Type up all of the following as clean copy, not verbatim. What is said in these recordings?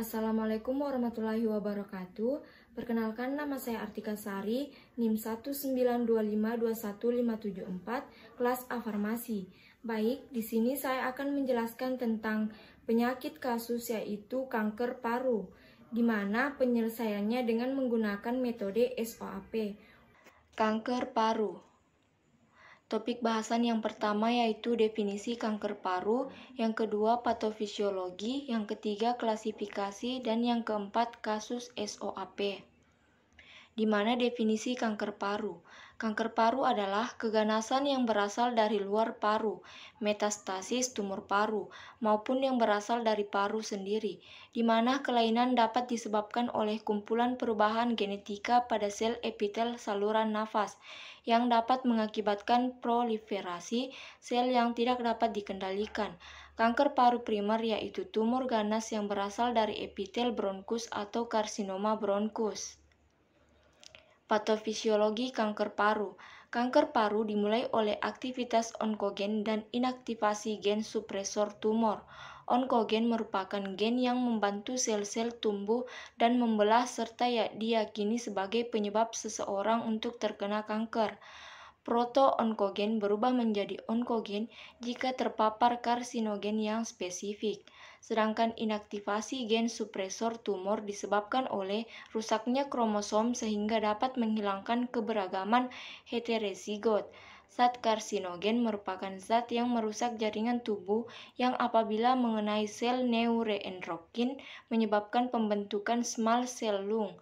Assalamualaikum warahmatullahi wabarakatuh. Perkenalkan, nama saya Artika Sari, NIM 192521574, kelas A Farmasi. Baik, di sini saya akan menjelaskan tentang penyakit kasus yaitu kanker paru, di mana penyelesaiannya dengan menggunakan metode SOAP. Kanker paru. Topik bahasan yang pertama yaitu definisi kanker paru, yang kedua patofisiologi, yang ketiga klasifikasi, dan yang keempat kasus SOAP. Di mana definisi kanker paru? Kanker paru adalah keganasan yang berasal dari luar paru, metastasis tumor paru, maupun yang berasal dari paru sendiri, di mana kelainan dapat disebabkan oleh kumpulan perubahan genetika pada sel epitel saluran nafas, yang dapat mengakibatkan proliferasi sel yang tidak dapat dikendalikan. Kanker paru primer yaitu tumor ganas yang berasal dari epitel bronkus atau karsinoma bronkus. Patofisiologi kanker paru. Kanker paru dimulai oleh aktivitas onkogen dan inaktivasi gen supresor tumor. Onkogen merupakan gen yang membantu sel-sel tumbuh dan membelah serta diyakini sebagai penyebab seseorang untuk terkena kanker. Proto-onkogen berubah menjadi onkogen jika terpapar karsinogen yang spesifik, sedangkan inaktivasi gen supresor tumor disebabkan oleh rusaknya kromosom sehingga dapat menghilangkan keberagaman heterozigot. Zat karsinogen merupakan zat yang merusak jaringan tubuh yang apabila mengenai sel neuroendokrine menyebabkan pembentukan small cell lung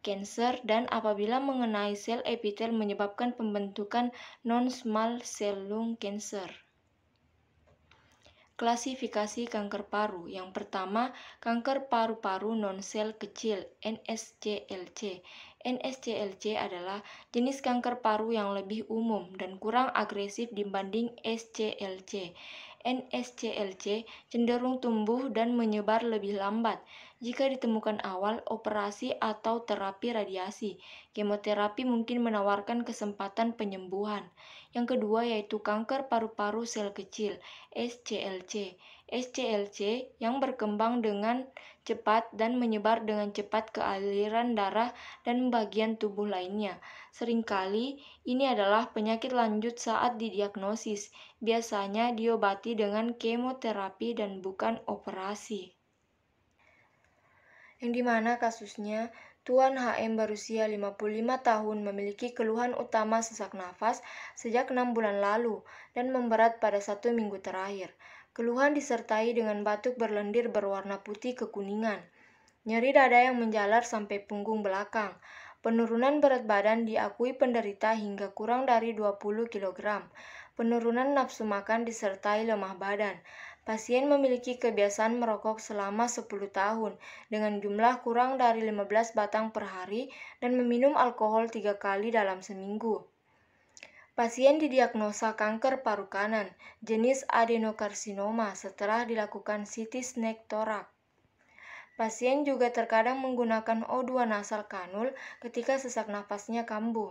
cancer, dan apabila mengenai sel epitel menyebabkan pembentukan non-small cell lung cancer. Klasifikasi kanker paru. Yang pertama, kanker paru-paru non-sel kecil, NSCLC. NSCLC adalah jenis kanker paru yang lebih umum dan kurang agresif dibanding SCLC. NSCLC cenderung tumbuh dan menyebar lebih lambat. Jika ditemukan awal, operasi atau terapi radiasi, kemoterapi mungkin menawarkan kesempatan penyembuhan. Yang kedua yaitu kanker paru-paru sel kecil, SCLC. SCLC yang berkembang dengan cepat dan menyebar dengan cepat ke aliran darah dan bagian tubuh lainnya. Seringkali ini adalah penyakit lanjut saat didiagnosis. Biasanya diobati dengan kemoterapi dan bukan operasi. Yang dimana kasusnya, Tuan HM berusia 55 tahun memiliki keluhan utama sesak nafas sejak 6 bulan lalu dan memberat pada 1 minggu terakhir. Keluhan disertai dengan batuk berlendir berwarna putih kekuningan, nyeri dada yang menjalar sampai punggung belakang. Penurunan berat badan diakui penderita hingga kurang dari 20 kg. Penurunan nafsu makan disertai lemah badan. Pasien memiliki kebiasaan merokok selama 10 tahun dengan jumlah kurang dari 15 batang per hari dan meminum alkohol 3 kali dalam seminggu. Pasien didiagnosa kanker paru kanan, jenis adenokarsinoma setelah dilakukan CT snack torak. Pasien juga terkadang menggunakan O2 nasal kanul ketika sesak nafasnya kambuh.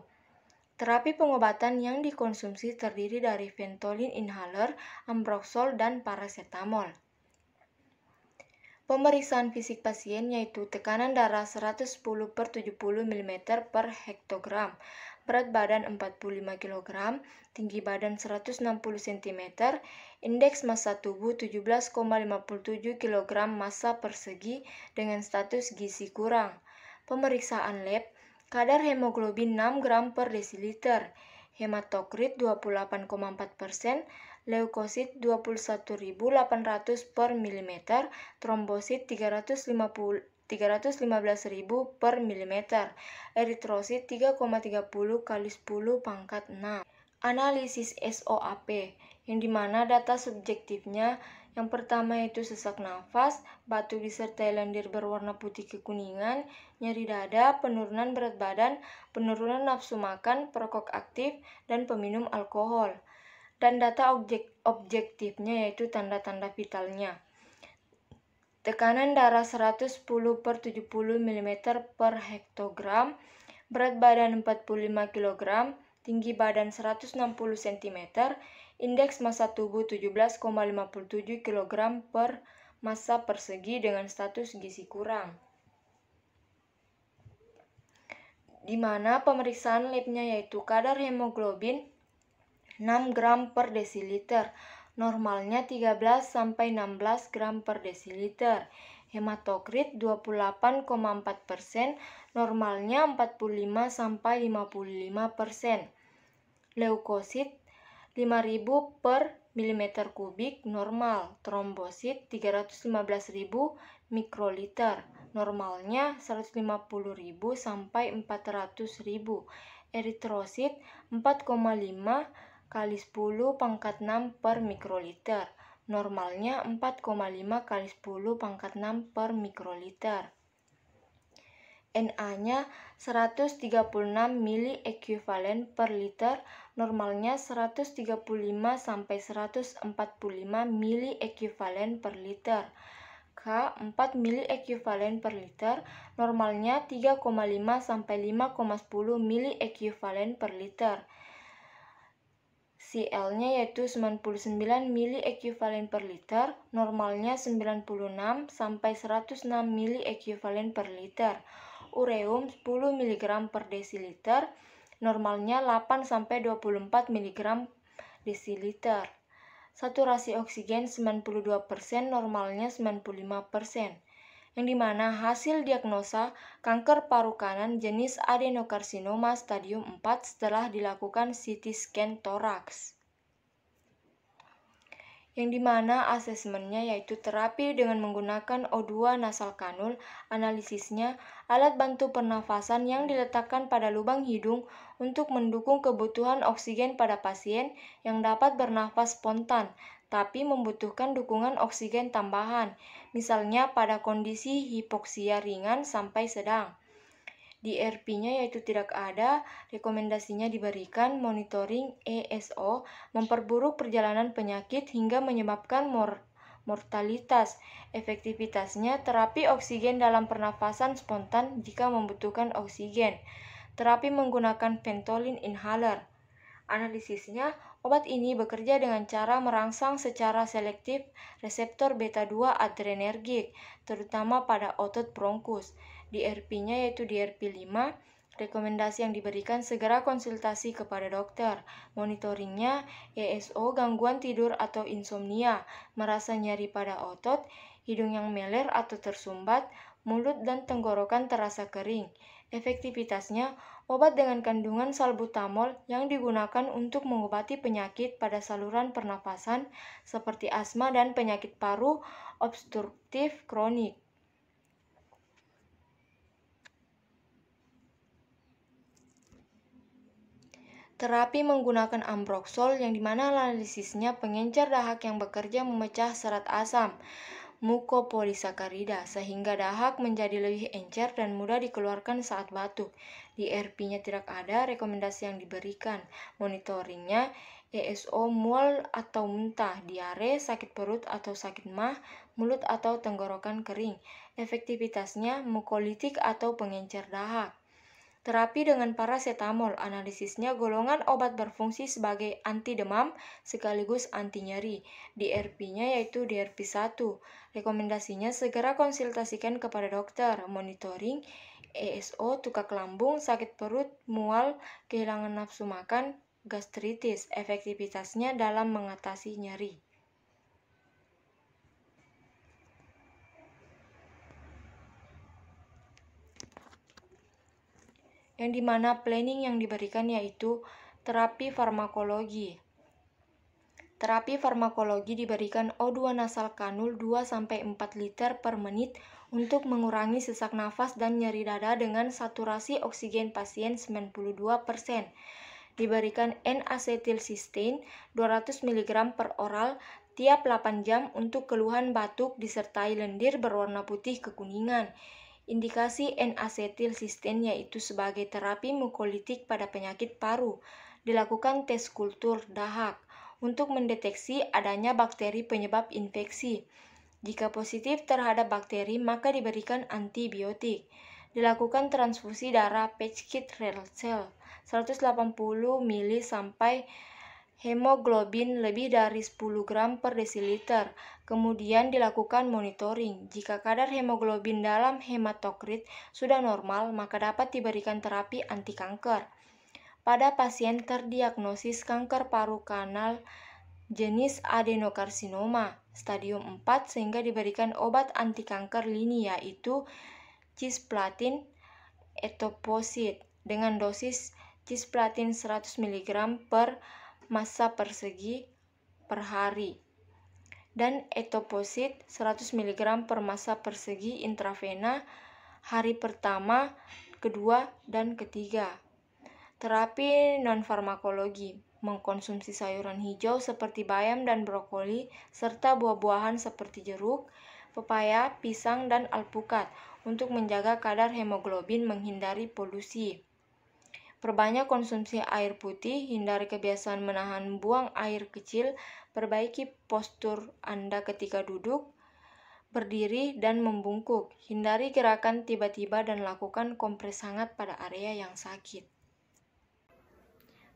Terapi pengobatan yang dikonsumsi terdiri dari Ventolin inhaler, Ambroxol, dan paracetamol. Pemeriksaan fisik pasien yaitu tekanan darah 110/70 mm per hektogram, berat badan 45 kg, tinggi badan 160 cm, indeks massa tubuh 17,57 kg massa persegi dengan status gizi kurang. Pemeriksaan lab, kadar hemoglobin 6 gram per desiliter, hematokrit 28,4%, leukosit 21.800 per mm, trombosit 315.000 per mm, eritrosit 3,30 kali 10 pangkat 6. Analisis SOAP, yang dimana data subjektifnya yang pertama yaitu sesak nafas, batuk disertai lendir berwarna putih kekuningan, nyeri dada, penurunan berat badan, penurunan nafsu makan, perokok aktif, dan peminum alkohol. Dan data objektifnya yaitu tanda-tanda vitalnya. Tekanan darah 110/70 mm per hektogram, berat badan 45 kg, tinggi badan 160 cm, indeks massa tubuh 17,57 kg per massa persegi dengan status gizi kurang. Di mana pemeriksaan labnya yaitu kadar hemoglobin 6 gram per desiliter, normalnya 13-16 gram per desiliter. Hematokrit 28,4%, normalnya 45-55%. Leukosit 5.000 per milimeter kubik, normal. Trombosit 315.000 mikroliter, normalnya 150.000 sampai 400.000. Eritrosit 4,5 kali 10 pangkat 6 per mikroliter, normalnya 4,5 kali 10 pangkat 6 per mikroliter. Na-nya 136 mili ekuivalen per liter, normalnya 135 sampai 145 mili ekuivalen per liter. K 4 mili ekuivalen per liter, normalnya 3,5 sampai 5,10 mili ekuivalen per liter. Cl-nya yaitu 99 mili ekuivalen per liter, normalnya 96 sampai 106 mili ekuivalen per liter. Ureum 10 mg per desiliter, normalnya 8 sampai 24 mg desiliter. Saturasi oksigen 92%, normalnya 95%. Yang dimana hasil diagnosa kanker paru kanan jenis adenokarsinoma stadium 4 setelah dilakukan CT scan toraks. Yang dimana asesmennya yaitu terapi dengan menggunakan O2 nasal kanul. Analisisnya alat bantu pernafasan yang diletakkan pada lubang hidung untuk mendukung kebutuhan oksigen pada pasien yang dapat bernafas spontan, tapi membutuhkan dukungan oksigen tambahan, misalnya pada kondisi hipoksia ringan sampai sedang. DRP-nya yaitu tidak ada, rekomendasinya diberikan monitoring ESO, memperburuk perjalanan penyakit hingga menyebabkan mortalitas. Efektivitasnya terapi oksigen dalam pernafasan spontan jika membutuhkan oksigen. Terapi menggunakan Ventolin inhaler. Analisisnya, obat ini bekerja dengan cara merangsang secara selektif reseptor beta-2 adrenergik, terutama pada otot bronkus. DRP-nya yaitu DRP5. Rekomendasi yang diberikan segera konsultasi kepada dokter. Monitoringnya ESO, gangguan tidur atau insomnia, merasa nyeri pada otot, hidung yang meler atau tersumbat, mulut dan tenggorokan terasa kering. Efektivitasnya, obat dengan kandungan salbutamol yang digunakan untuk mengobati penyakit pada saluran pernafasan seperti asma dan penyakit paru obstruktif kronik. Terapi menggunakan ambroxol yang dimana analisisnya pengencer dahak yang bekerja memecah serat asam mukopolisakarida sehingga dahak menjadi lebih encer dan mudah dikeluarkan saat batuk. DRP-nya tidak ada, rekomendasi yang diberikan. Monitoringnya ESO mual atau muntah, diare, sakit perut atau sakit mah, mulut atau tenggorokan kering. Efektivitasnya mukolitik atau pengencer dahak. Terapi dengan parasetamol, analisisnya golongan obat berfungsi sebagai anti demam sekaligus anti nyeri. DRP-nya yaitu DRP1. Rekomendasinya segera konsultasikan kepada dokter. Monitoring ESO, tukak lambung, sakit perut, mual, kehilangan nafsu makan, gastritis. Efektivitasnya dalam mengatasi nyeri. Yang dimana planning yang diberikan yaitu terapi farmakologi. Terapi farmakologi diberikan O2 nasal kanul 2-4 liter per menit untuk mengurangi sesak nafas dan nyeri dada dengan saturasi oksigen pasien 92%. Diberikan N-asetilsistein 200 mg per oral tiap 8 jam untuk keluhan batuk disertai lendir berwarna putih kekuningan. Indikasi N-asetilsistein yaitu sebagai terapi mukolitik pada penyakit paru. Dilakukan tes kultur dahak untuk mendeteksi adanya bakteri penyebab infeksi. Jika positif terhadap bakteri, maka diberikan antibiotik. Dilakukan transfusi darah patch kit red cell 180 ml sampai hemoglobin lebih dari 10 gram per desiliter. Kemudian dilakukan monitoring. Jika kadar hemoglobin dalam hematokrit sudah normal, maka dapat diberikan terapi anti kanker. Pada pasien terdiagnosis kanker paru kanal jenis adenokarsinoma stadium 4 sehingga diberikan obat anti kanker lini yaitu cisplatin etoposide dengan dosis cisplatin 100 mg per massa persegi per hari dan etoposide 100 mg per massa persegi intravena hari pertama, kedua, dan ketiga. Terapi non-farmakologi mengkonsumsi sayuran hijau seperti bayam dan brokoli serta buah-buahan seperti jeruk, pepaya, pisang, dan alpukat untuk menjaga kadar hemoglobin, menghindari polusi. Perbanyak konsumsi air putih, hindari kebiasaan menahan buang air kecil, perbaiki postur Anda ketika duduk, berdiri, dan membungkuk. Hindari gerakan tiba-tiba dan lakukan kompres hangat pada area yang sakit.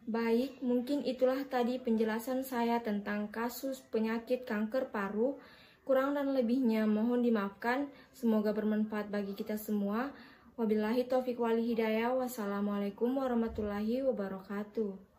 Baik, mungkin itulah tadi penjelasan saya tentang kasus penyakit kanker paru. Kurang dan lebihnya mohon dimaafkan. Semoga bermanfaat bagi kita semua. Wabillahi taufiq wal hidayah. Wassalamualaikum warahmatullahi wabarakatuh.